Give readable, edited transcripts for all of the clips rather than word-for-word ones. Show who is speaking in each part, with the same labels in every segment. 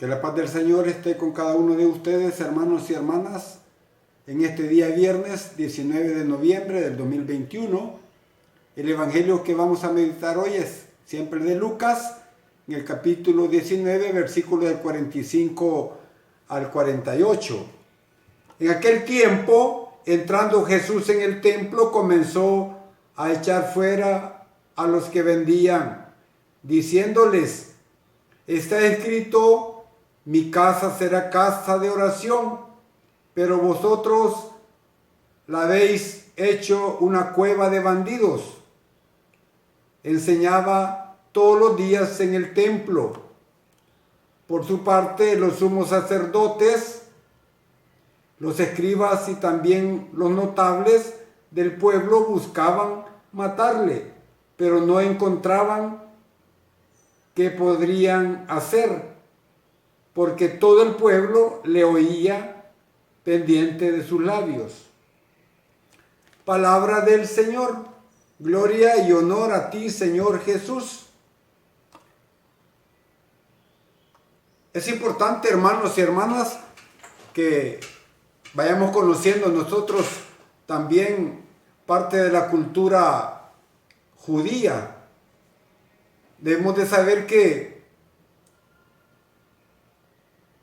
Speaker 1: Que la paz del Señor esté con cada uno de ustedes, hermanos y hermanas, en este día viernes 19 de noviembre del 2021. El evangelio que vamos a meditar hoy es siempre de Lucas, en el capítulo 19, versículos del 45 al 48. En aquel tiempo, entrando Jesús en el templo, comenzó a echar fuera a los que vendían, diciéndoles: está escrito, mi casa será casa de oración, pero vosotros la habéis hecho una cueva de bandidos. Enseñaba todos los días en el templo. Por su parte, los sumos sacerdotes, los escribas y también los notables del pueblo buscaban matarle, pero no encontraban qué podrían hacer, porque todo el pueblo le oía pendiente de sus labios. Palabra del Señor. Gloria y honor a ti, Señor Jesús. Es importante, hermanos y hermanas, que vayamos conociendo nosotros también parte de la cultura judía. Debemos de saber que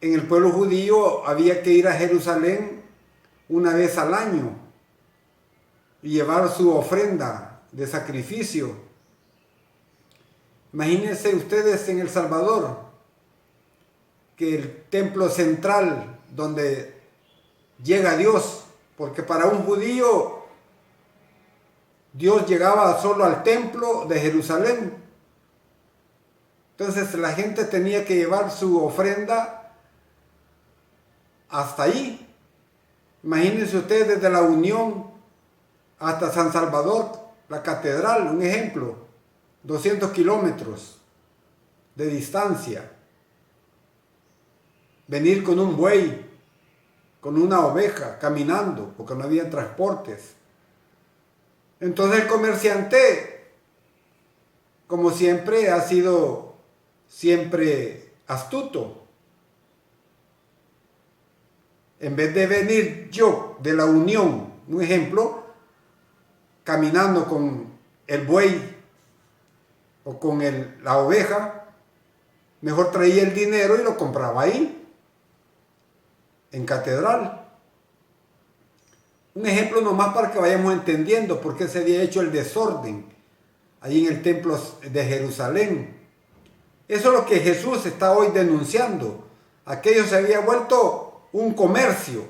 Speaker 1: en el pueblo judío había que ir a Jerusalén una vez al año y llevar su ofrenda de sacrificio. Imagínense ustedes en El Salvador, que el templo central donde llega Dios, porque para un judío Dios llegaba solo al templo de Jerusalén. Entonces la gente tenía que llevar su ofrenda hasta ahí. Imagínense ustedes desde la Unión hasta San Salvador, la catedral, un ejemplo, 200 kilómetros de distancia. Venir con un buey, con una oveja, caminando, porque no había transportes. Entonces el comerciante, como siempre, ha sido siempre astuto. En vez de venir yo de la Unión, un ejemplo, caminando con el buey o con la oveja, mejor traía el dinero y lo compraba ahí, en catedral. Un ejemplo nomás para que vayamos entendiendo por qué se había hecho el desorden ahí en el templo de Jerusalén. Eso es lo que Jesús está hoy denunciando. Aquello se había vuelto un comercio.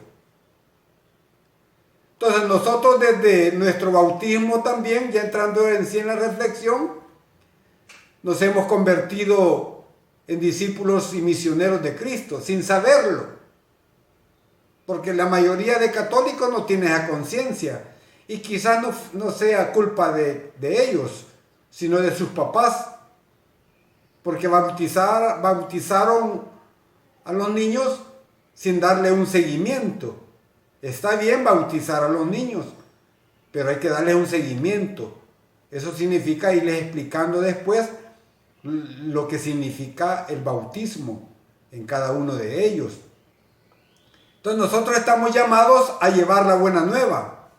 Speaker 1: Entonces nosotros desde nuestro bautismo también, ya entrando en sí en la reflexión, nos hemos convertido en discípulos y misioneros de Cristo, sin saberlo. Porque la mayoría de católicos no tiene esa conciencia. Y quizás no sea culpa de ellos, sino de sus papás. Porque bautizaron a los niños sin darle un seguimiento. Está bien bautizar a los niños, pero hay que darles un seguimiento. Eso significa irles explicando después lo que significa el bautismo en cada uno de ellos. Entonces nosotros estamos llamados a llevar la buena nueva.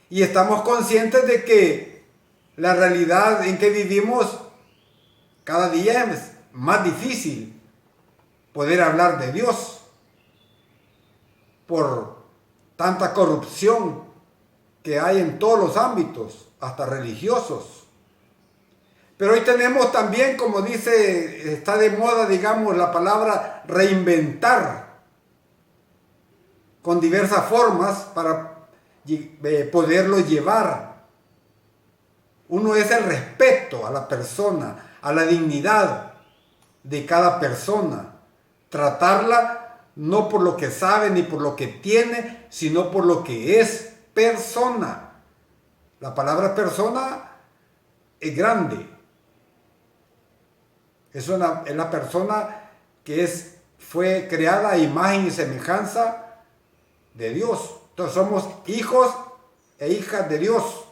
Speaker 1: Y estamos conscientes de que la realidad en que vivimos cada día es más difícil poder hablar de Dios por tanta corrupción que hay en todos los ámbitos, hasta religiosos. Pero hoy tenemos también, como dice, está de moda, digamos, la palabra reinventar, con diversas formas para poderlo llevar. Uno es el respeto a la persona, a la dignidad de cada persona. Tratarla no por lo que sabe ni por lo que tiene, sino por lo que es persona. La palabra persona es grande. Es la persona que fue creada a imagen y semejanza de Dios. Entonces somos hijos e hijas de Dios.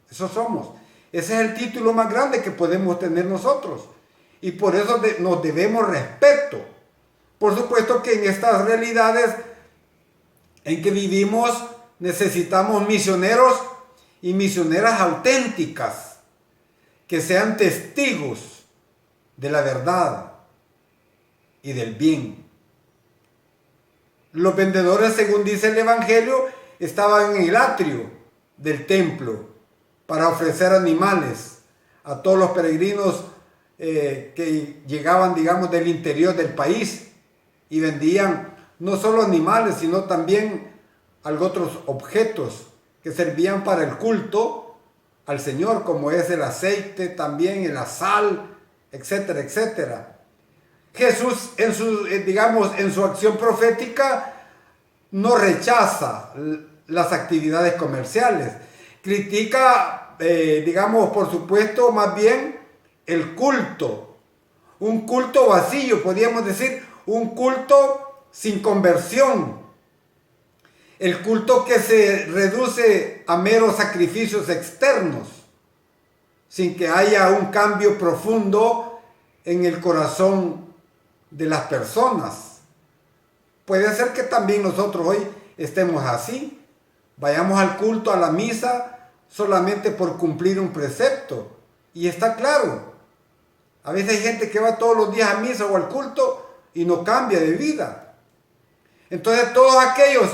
Speaker 1: Eso somos. Ese es el título más grande que podemos tener nosotros. Y por eso nos debemos respeto Por supuesto que en estas realidades en que vivimos necesitamos misioneros y misioneras auténticas que sean testigos de la verdad y del bien. Los vendedores, según dice el Evangelio, estaban en el atrio del templo para ofrecer animales a todos los peregrinos que llegaban, digamos, del interior del país, y vendían no solo animales, sino también otros objetos que servían para el culto al Señor, como es el aceite, también la sal, etcétera, etcétera. Jesús en su acción profética no rechaza las actividades comerciales, critica, por supuesto, más bien el culto, un culto vacío, podríamos decir, un culto sin conversión, el culto que se reduce a meros sacrificios externos, sin que haya un cambio profundo en el corazón de las personas. Puede ser que también nosotros hoy estemos así, vayamos al culto, a la misa, solamente por cumplir un precepto. Y está claro, a veces hay gente que va todos los días a misa o al culto y no cambia de vida. Entonces todos aquellos,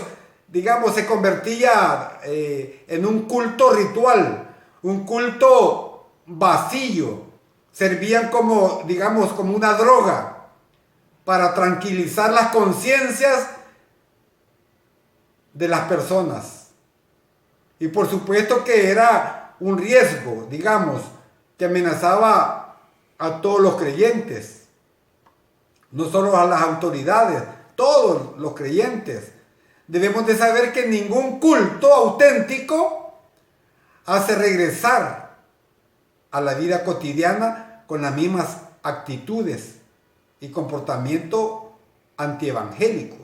Speaker 1: se convertía en un culto ritual, un culto vacío, servían como una droga para tranquilizar las conciencias de las personas. Y por supuesto que era un riesgo, que amenazaba a todos los creyentes, no solo a las autoridades, todos los creyentes. Debemos de saber que ningún culto auténtico hace regresar a la vida cotidiana con las mismas actitudes y comportamiento antievangélico.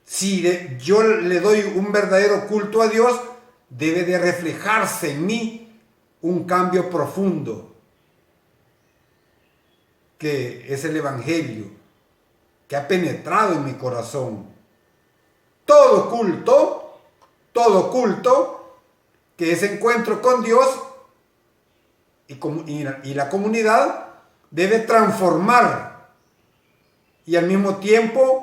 Speaker 1: Si yo le doy un verdadero culto a Dios, debe de reflejarse en mí un cambio profundo, que es el Evangelio, que ha penetrado en mi corazón. Todo culto, que es encuentro con Dios y la comunidad, debe transformar y al mismo tiempo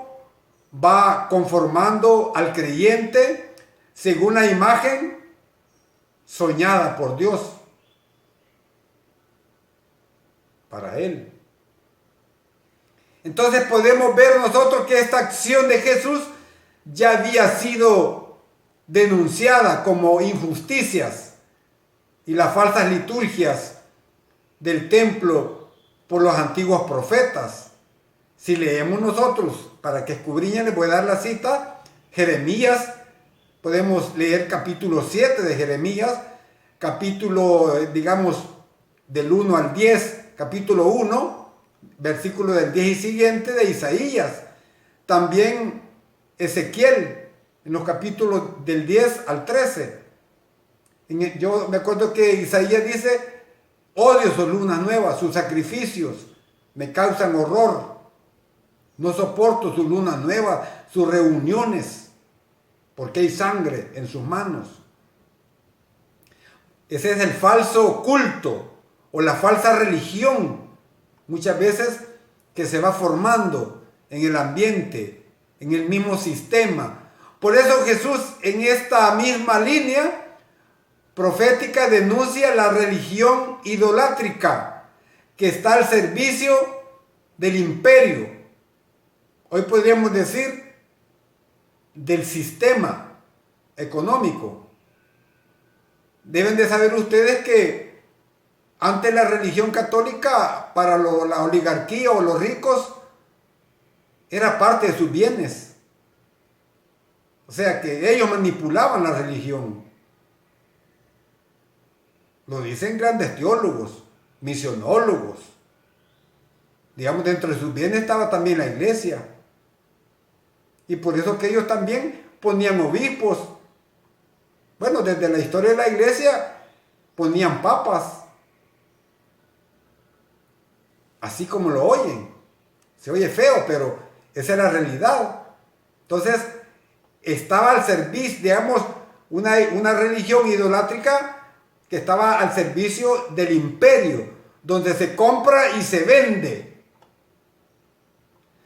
Speaker 1: va conformando al creyente según la imagen soñada por Dios para él. Entonces podemos ver nosotros que esta acción de Jesús ya había sido denunciada como injusticias y las falsas liturgias del templo por los antiguos profetas. Si leemos nosotros, para que escudriñen, les voy a dar la cita, Jeremías, podemos leer capítulo 7 de Jeremías, capítulo, del 1 al 10, capítulo 1, versículo del 10 y siguiente de Isaías. También Ezequiel, en los capítulos del 10 al 13. Yo me acuerdo que Isaías dice: odio sus lunas nuevas, sus sacrificios me causan horror. No soporto sus lunas nuevas, sus reuniones, porque hay sangre en sus manos. Ese es el falso culto o la falsa religión, muchas veces que se va formando en el ambiente, en el mismo sistema. Por eso Jesús, en esta misma línea profética, denuncia la religión idolátrica que está al servicio del imperio. Hoy podríamos decir del sistema económico. Deben de saber ustedes que antes la religión católica para la oligarquía o los ricos era parte de sus bienes. O sea que ellos manipulaban la religión. Lo dicen grandes teólogos, misionólogos. Dentro de sus bienes estaba también la iglesia. Y por eso que ellos también ponían obispos. Bueno, desde la historia de la iglesia ponían papas. Así como lo oyen. Se oye feo, pero esa es la realidad. Entonces, estaba al servicio, digamos, una religión idolátrica que estaba al servicio del imperio, donde se compra y se vende.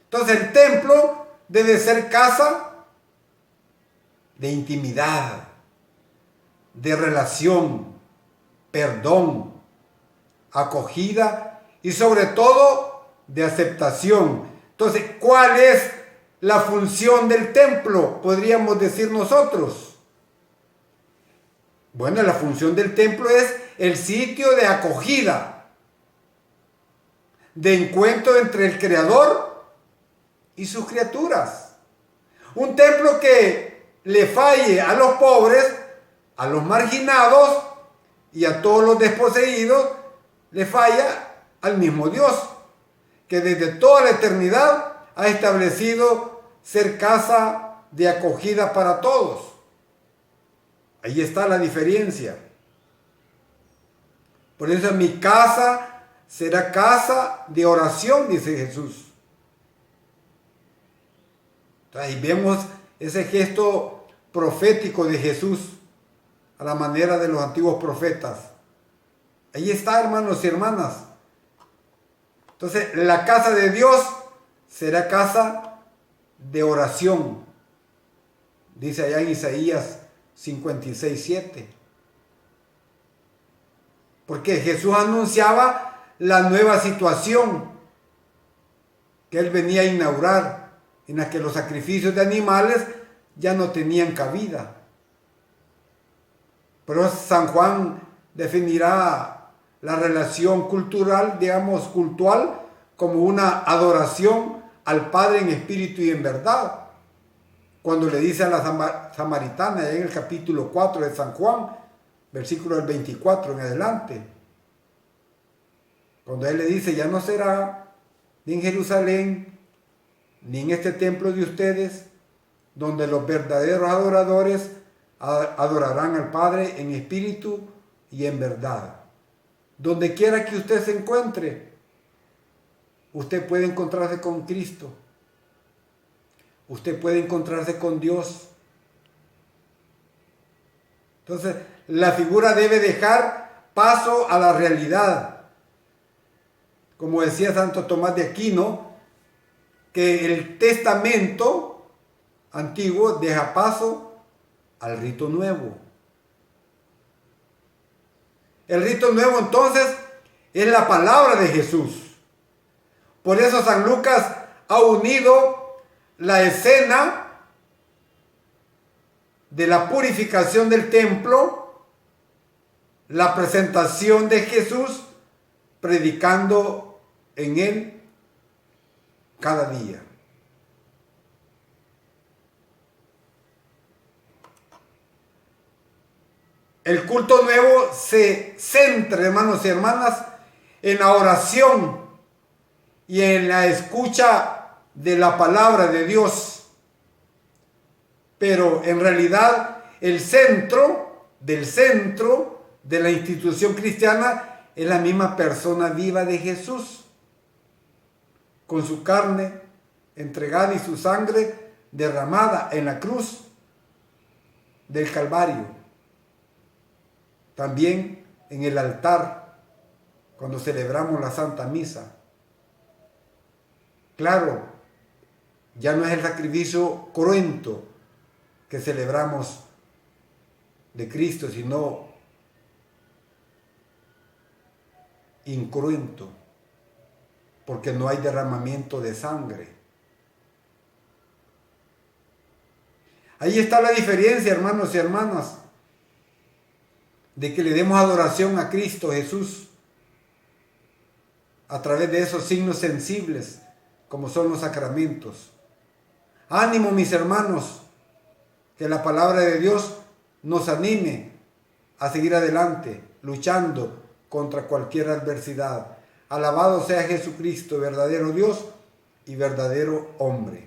Speaker 1: Entonces, el templo debe ser casa de intimidad, de relación, perdón, acogida y sobre todo de aceptación. Entonces, ¿cuál es la función del templo? Podríamos decir nosotros. Bueno, la función del templo es el sitio de acogida, de encuentro entre el Creador y sus criaturas. Un templo que le falle a los pobres, a los marginados y a todos los desposeídos, le falla al mismo Dios, que desde toda la eternidad ha establecido ser casa de acogida para todos. Ahí está la diferencia. Por eso mi casa será casa de oración, dice Jesús. Ahí vemos ese gesto profético de Jesús a la manera de los antiguos profetas. Ahí está, hermanos y hermanas. Entonces, la casa de Dios será casa de oración. Dice allá en Isaías 56:7. Porque Jesús anunciaba la nueva situación que Él venía a inaugurar, en la que los sacrificios de animales ya no tenían cabida. Pero San Juan definirá la relación cultural, digamos, cultural, como una adoración al Padre en espíritu y en verdad. Cuando le dice a la samaritana, en el capítulo 4 de San Juan, versículo del 24 en adelante, cuando Él le dice, ya no será ni en Jerusalén, ni en este templo de ustedes, donde los verdaderos adoradores adorarán al Padre en espíritu y en verdad. Donde quiera que usted se encuentre, usted puede encontrarse con Cristo. Usted puede encontrarse con Dios. Entonces, la figura debe dejar paso a la realidad. Como decía Santo Tomás de Aquino, que el testamento antiguo deja paso al rito nuevo. El rito nuevo entonces es la palabra de Jesús. Por eso San Lucas ha unido la escena de la purificación del templo, la presentación de Jesús, predicando en él cada día. El culto nuevo se centra, hermanos y hermanas, en la oración y en la escucha de la palabra de Dios. Pero en realidad el centro de la institución cristiana es la misma persona viva de Jesús, con su carne entregada y su sangre derramada en la cruz del Calvario. También en el altar, cuando celebramos la Santa Misa. Claro, ya no es el sacrificio cruento que celebramos de Cristo, sino incruento, porque no hay derramamiento de sangre. Ahí está la diferencia, hermanos y hermanas, de que le demos adoración a Cristo Jesús a través de esos signos sensibles, como son los sacramentos. Ánimo, mis hermanos, que la palabra de Dios nos anime a seguir adelante, luchando contra cualquier adversidad. Alabado sea Jesucristo, verdadero Dios y verdadero hombre.